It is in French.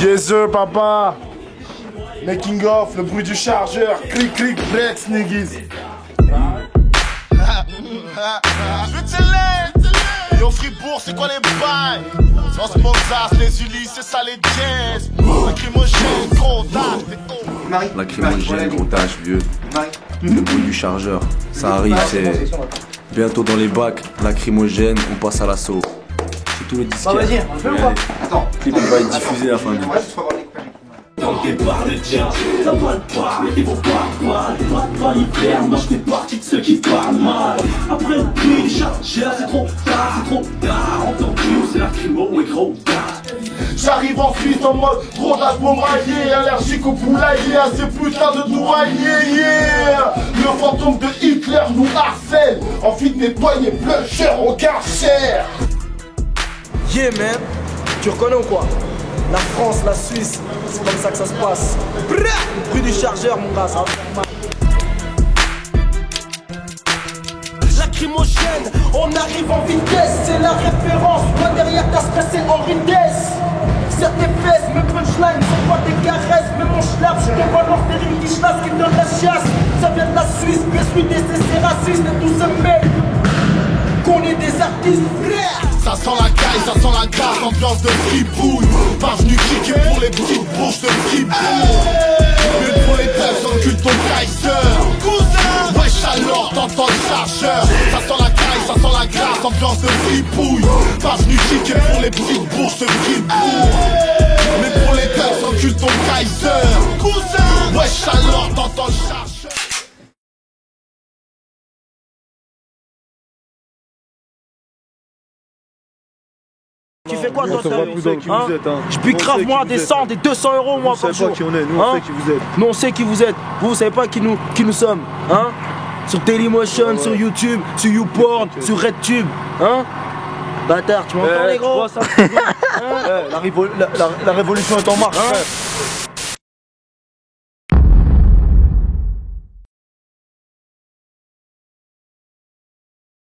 Yes sir, papa. Making off, le bruit du chargeur. Clic, clic, flex, niggas. Je vais te l'aider. Et au Fribourg, c'est quoi les bails? Dans ce Mozart, les Ulysses, c'est ça les jazz. Lacrymogène, gros tâche. Lacrymogène, gros tâche, vieux. Le bruit du chargeur. Ça arrive, c'est bientôt dans les bacs. Lacrymogène, on passe à l'assaut. C'est tout le disque. Bah vas-y, on le fait ou pas? Attends. Le clip va être diffusé à la fin du mois. Tanké par le tien, t'as pas de part, mais ils vont pas hyper, moi je fais partie de ceux qui parlent mal. Après le prix du chargeur, c'est trop tard, en tant que c'est lacrymo et gros tard. J'arrive en Suisse en mode brodage pommelier, allergique au poulailler, à ces putains de douaniers, yeah. Le fantôme de Hitler nous harcèle, ensuite nettoyer pleurcheur au Karcher. Yeah man, tu reconnais ou quoi? La France, la Suisse, c'est comme ça que ça se passe. Le bruit du chargeur mon gars, ça va faire mal. Lacrymogène, on arrive en vitesse, c'est la référence. Moi derrière ta stress, c'est Henri Dess. Serre tes fesses, mes punchlines sont pas des caresses. Mais mon schlap, je te balance des rimes qui chassent, qui donnent la chasse. Ça vient de la Suisse, BSUDC, c'est raciste et tout se mêle. Qu'on est des artistes, ça sent la caille, ça sent la grave, ambiance de fripouille. Pas venu kicker pour les petites bourges de fripouille. Mais pour les teufs, encule ton Kaiser. Cousin, wesh alors, t'entends le chargeur. Ça sent la caille, ça sent la grave, ambiance de fripouille. Pas venu kicker pour les petites bourges de fripouille. Mais pour les teufs, encule ton Kaiser. Cousin, wesh alors, t'entends le chargeur. Tu fais quoi toi? Je pique grave moi des 100, des 200 euros moi par jour. Nous on sait qui vous êtes. Nous on sait qui vous êtes. Vous savez pas qui nous sommes, hein? Sur Dailymotion, sur YouTube, sur YouPorn, sur RedTube, hein? Bâtard, tu m'entends les gros? La révolution est en marche, frère.